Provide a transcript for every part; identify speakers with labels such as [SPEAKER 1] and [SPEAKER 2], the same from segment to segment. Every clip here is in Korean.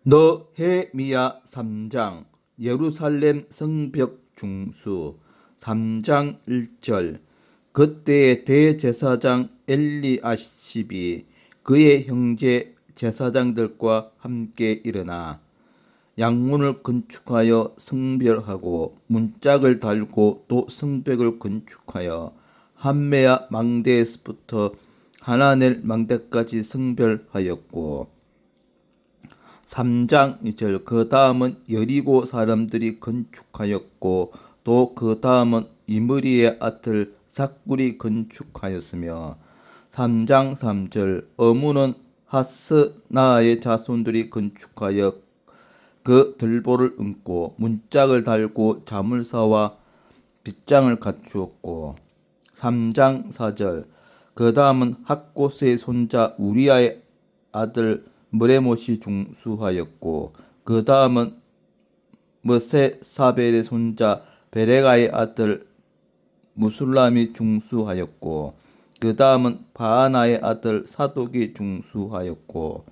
[SPEAKER 1] 너헤미야 3장 예루살렘 성벽 중수 3장 1절 그때의 대제사장 엘리아십이 그의 형제 제사장들과 함께 일어나 양문을 건축하여 성별하고 문짝을 달고 또 성벽을 건축하여 한메야 망대에서부터 하나넬 망대까지 성별하였고 3장 2절 그 다음은 여리고 사람들이 건축하였고 또 그 다음은 이므리의 아들 삭굴이 건축하였으며 3장 3절 어무는 하스나의 자손들이 건축하여 그 들보를 얹고 문짝을 달고 자물쇠와 빗장을 갖추었고 3장 4절 그 다음은 학고스의 손자 우리아의 아들 무레못이 중수하였고 그 다음은 머세사벨의 손자 베레가의 아들 무술람이 중수하였고 그 다음은 바하나의 아들 사독이 중수하였고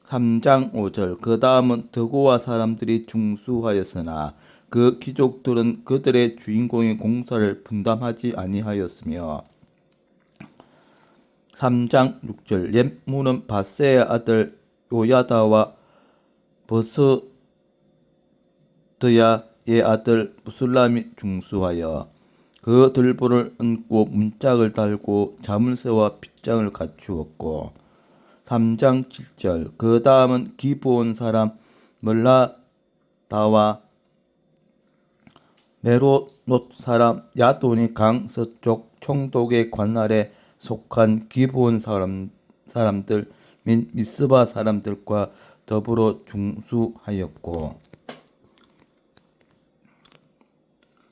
[SPEAKER 1] 3장 5절 그 다음은 드고와 사람들이 중수하였으나 그 귀족들은 그들의 주인공의 공사를 분담하지 아니하였으며 3장 6절 옛 문은 바세의 아들 요야다와 버스드야의 아들 무술람이 중수하여 그 들보를 얹고 문짝을 달고 자물쇠와 빗장을 갖추었고 3장 7절 그 다음은 기브온 사람 멀라다와 메로노 사람 야돈이 강 서쪽 총독의 관할에 속한 기브온 사람들 및 미스바 사람들과 더불어 중수하였고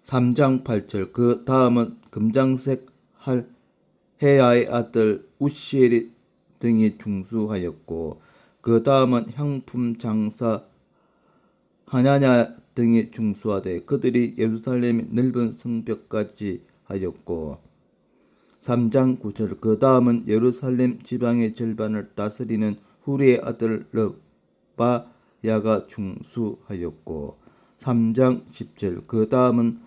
[SPEAKER 1] 3장 8절 그 다음은 금장색 헤야의 아들 우시엘이 등이 중수하였고 그 다음은 향품 장사 하냐냐 등이 중수하되 그들이 예루살렘의 넓은 성벽까지 하였고 3장 9절 그 다음은 예루살렘 지방의 절반을 다스리는 후리의 아들 르바야가 중수하였고 3장 10절 그 다음은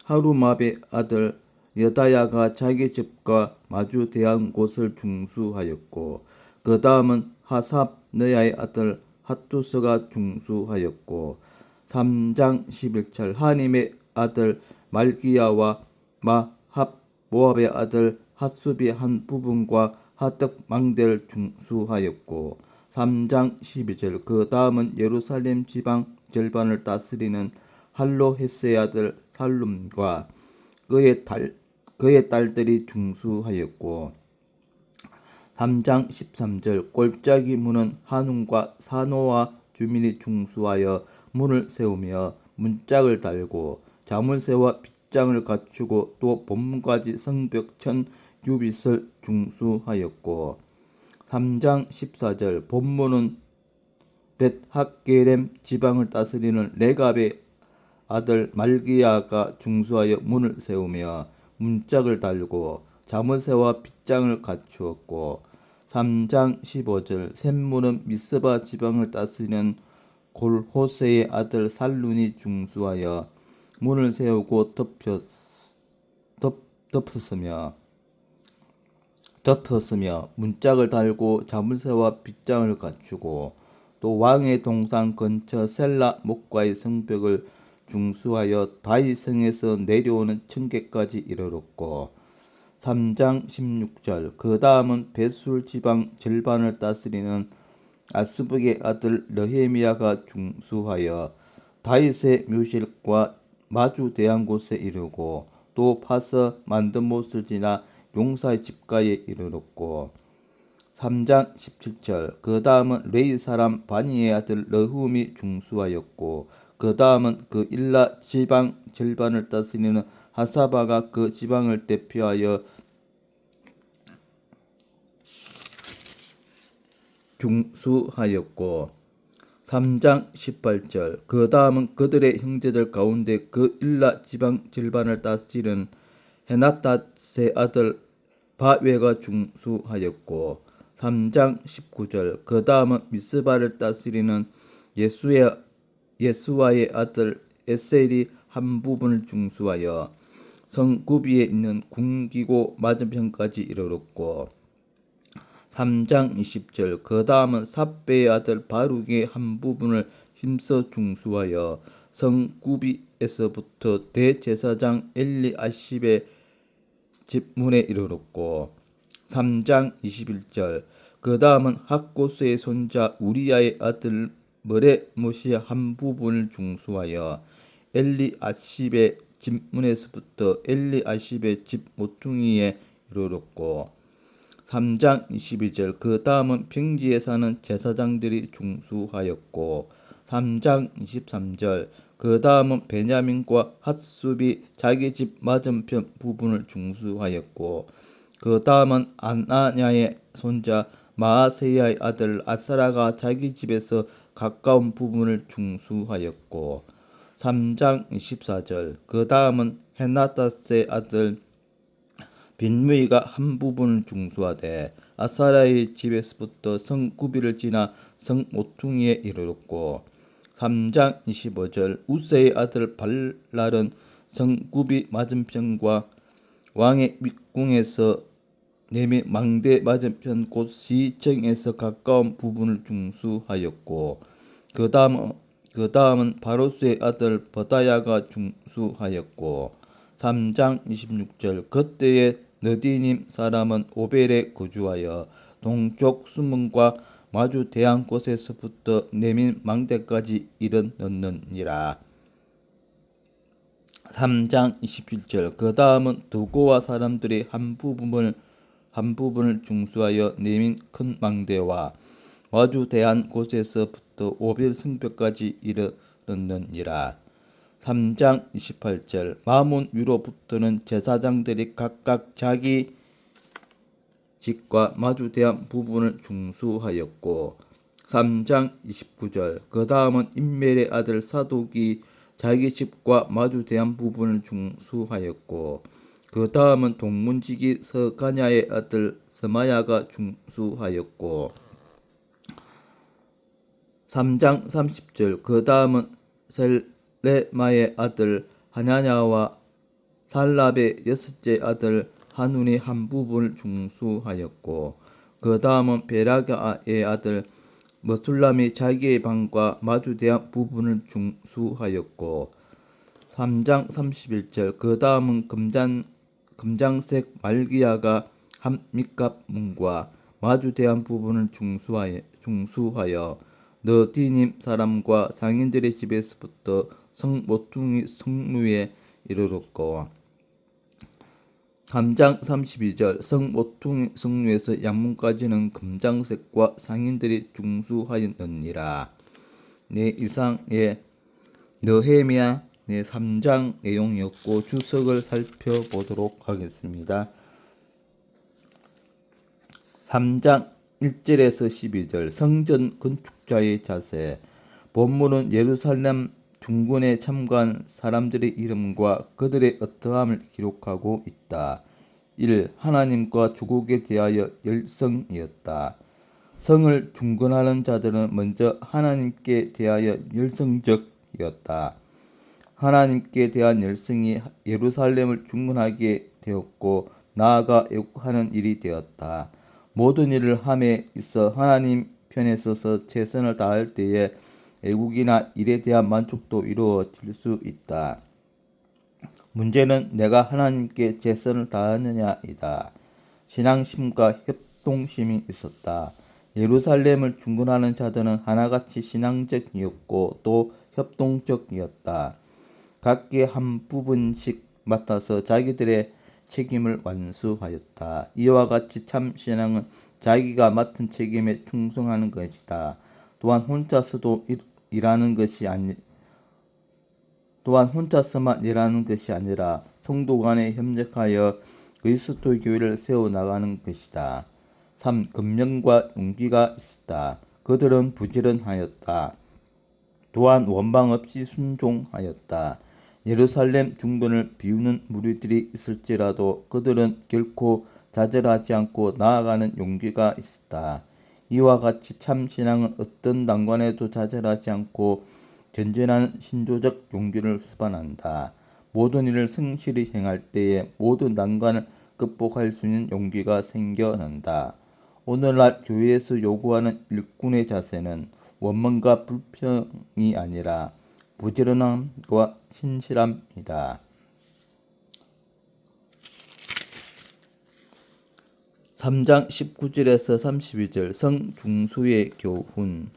[SPEAKER 1] 하루마베 아들 여다야가 자기 집과 마주 대한 곳을 중수하였고 그 다음은 하삽느야의 아들 핫투스가 중수하였고 3장 11절 하님의 아들 말기야와 마합 모압의 아들 핫숲이 한 부분과 하떡 망대를 중수하였고 3장 12절 그 다음은 예루살렘 지방 절반을 다스리는 할로헤스의 아들 살룸과 그의 딸들이 중수하였고 3장 13절 골짜기 문은 한움과 사노와 주민이 중수하여 문을 세우며 문짝을 달고 자물쇠와 빗장을 갖추고 또 본문까지 성벽 천 유빗을 중수하였고 3장 14절 본문은 벳학게렘 지방을 다스리는 레갑의 아들 말기야가 중수하여 문을 세우며 문짝을 달고 자물쇠와 빗장을 갖추었고 3장 15절 샘문은 미스바 지방을 다스리는 골호세의 아들 살룬이 중수하여 문을 세우고 덮었으며 문짝을 달고 자물쇠와 빗장을 갖추고 또 왕의 동산 근처 셀라 목과의 성벽을 중수하여 다윗성에서 내려오는 청계까지 이르렀고 3장 16절 그 다음은 베술 지방 절반을 다스리는 아스북의 아들 느헤미야가 중수하여 다윗의 묘실과 마주 대한 곳에 이르고 또 파서 만든 못을 지나 용사의 집가에 이르렀고 3장 17절 그 다음은 레이 사람 바니의 아들 러훔이 중수하였고 그 다음은 그 일라 지방 절반을 다스리는 하사바가 그 지방을 대표하여 중수하였고 3장 18절 그 다음은 그들의 형제들 가운데 그 일라 지방 절반을 다스리는 헤나닷의 아들 바웨가 중수하였고 3장 19절 그 다음은 미스바를 다스리는 예수와의 아들 에셀이 한 부분을 중수하여 성 구비에 있는 궁기고 맞은편까지 이르렀고 3장 20절 그 다음은 삽배의 아들 바룩의 한 부분을 힘써 중수하여 성 구비에서부터 대제사장 엘리아십의 집문에 이르렀고 3장 21절 그 다음은 학고스의 손자 우리야의 아들 머레못이 한 부분을 중수하여 엘리아십의 집문에서부터 엘리아십의 집 모퉁이에 이르렀고 3장 22절 그 다음은 평지에 사는 제사장들이 중수하였고 3장 23절 그 다음은 베냐민과 핫숲이 자기 집 맞은편 부분을 중수하였고 그 다음은 아나냐의 손자 마아세야의 아들 아사라가 자기 집에서 가까운 부분을 중수하였고 3장 24절 그 다음은 헤나다스의 아들 빈무이가 한 부분을 중수하되 아사라의 집에서부터 성 구비를 지나 성 모퉁이에 이르렀고 3장 25절 우세의 아들 발랄은 성 구비 맞은편과 왕의 밑궁에서 내미 망대 맞은편 곧 시청에서 가까운 부분을 중수하였고 그 다음은 바로스의 아들 버다야가 중수하였고 3장 26절 그때에 느디님 사람은 오벨에 거주하여 동쪽 수문과 마주 대한 곳에서부터 내민 망대까지 이르렀느니라. 3장 27절 그 다음은 드고와 사람들이 한 부분을 중수하여 내민 큰 망대와 마주 대한 곳에서부터 오벨 성벽까지 이르렀느니라. 3장 28절 마문 위로부터는 제사장들이 각각 자기 집과 마주 대한 부분을 중수하였고 3장 29절 그 다음은 임멜의 아들 사독이 자기 집과 마주 대한 부분을 중수하였고 그 다음은 동문지기 서가냐의 아들 스마야가 중수하였고 3장 30절 그 다음은 셀레마의 아들 하냐냐와 살랍의 여섯째 아들 하눈이 한 부분을 중수하였고 그 다음은 베라가의 아들 머술람이 자기의 방과 마주 대한 부분을 중수하였고 3장 31절 그 다음은 금장색 말기야가 한 밑갑 문과 마주 대한 부분을 중수하여 너디님 사람과 상인들의 집에서부터 성 모퉁이 성루에 이르렀고 3장 32절 성 모퉁이 성루에서 양문까지는 금장색과 상인들이 중수하였느니라. 이상의 느헤미야 3장 내용이었고 주석을 살펴보도록 하겠습니다. 3장 1절에서 12절 성전 건축자의 자세 본문은 예루살렘 중군에 참가한 사람들의 이름과 그들의 어떠함을 기록하고 있다. 1. 하나님과 주국에 대하여 열성이었다. 성을 중건하는 자들은 먼저 하나님께 대하여 열성적이었다. 하나님께 대한 열성이 예루살렘을 중건하게 되었고 나아가 애국하는 일이 되었다. 모든 일을 함에 있어 하나님 편에 서서 최선을 다할 때에 애국이나 일에 대한 만족도 이루어질 수 있다. 문제는 내가 하나님께 최선을 다하느냐이다. 신앙심과 협동심이 있었다. 예루살렘을 중건하는 자들은 하나같이 신앙적이었고 또 협동적이었다. 각기 한 부분씩 맡아서 자기들의 책임을 완수하였다. 이와 같이 참 신앙은 자기가 맡은 책임에 충성하는 것이다. 또한 혼자서만 일하는 것이 아니라 성도 간에 협력하여 그리스도 교회를 세워나가는 것이다. 3. 금령과 용기가 있었다. 그들은 부지런하였다. 또한 원망 없이 순종하였다. 예루살렘 중건을 비우는 무리들이 있을지라도 그들은 결코 좌절하지 않고 나아가는 용기가 있었다. 이와 같이 참 신앙은 어떤 난관에도 좌절하지 않고 전진하는 신조적 용기를 수반한다. 모든 일을 성실히 행할 때에 모든 난관을 극복할 수 있는 용기가 생겨난다. 오늘날 교회에서 요구하는 일꾼의 자세는 원망과 불평이 아니라 부지런함과 신실함이다. 3장 19절에서 32절 성중수의 교훈.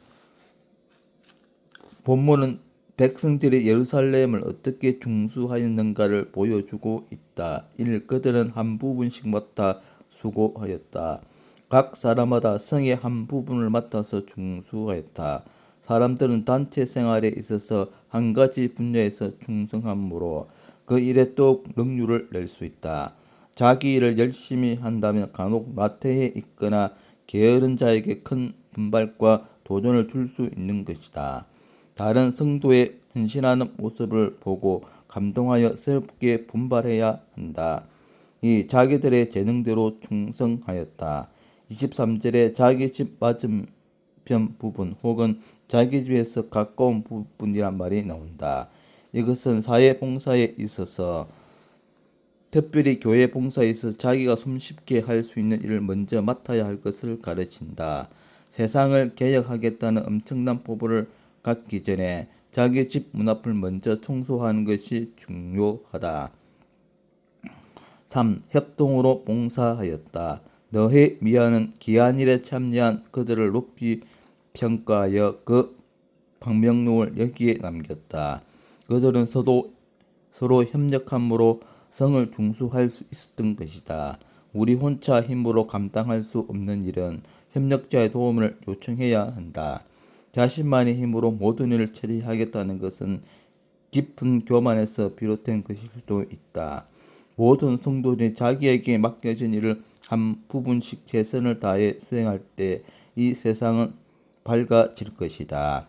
[SPEAKER 1] 본문은 백성들이 예루살렘을 어떻게 중수하였는가를 보여주고 있다. 이를 그들은 한 부분씩 맡아 수고하였다. 각 사람마다 성의 한 부분을 맡아서 중수하였다. 사람들은 단체 생활에 있어서 한 가지 분야에서 충성함으로 그 일에 또 능률을 낼 수 있다. 자기 일을 열심히 한다면 간혹 나태해 있거나 게으른 자에게 큰 분발과 도전을 줄 수 있는 것이다. 다른 성도의 헌신하는 모습을 보고 감동하여 새롭게 분발해야 한다. 이 자기들의 재능대로 충성하였다. 23절에 자기 집 맞은편 부분 혹은 자기 집에서 가까운 부분이란 말이 나온다. 이것은 사회 봉사에 있어서 특별히 교회 봉사에 있어서 자기가 손쉽게 할 수 있는 일을 먼저 맡아야 할 것을 가르친다. 세상을 개혁하겠다는 엄청난 포부를 갖기 전에 자기 집 문 앞을 먼저 청소하는 것이 중요하다. 3. 협동으로 봉사하였다. 너헤미야는 귀한 일에 참여한 그들을 높이 평가하여 그 방명록을 여기에 남겼다. 그들은 서로 협력함으로 성을 중수할 수 있었던 것이다. 우리 혼자 힘으로 감당할 수 없는 일은 협력자의 도움을 요청해야 한다. 자신만의 힘으로 모든 일을 처리하겠다는 것은 깊은 교만에서 비롯된 것일 수도 있다. 모든 성도들이 자기에게 맡겨진 일을 한 부분씩 최선을 다해 수행할 때 이 세상은 밝아질 것이다.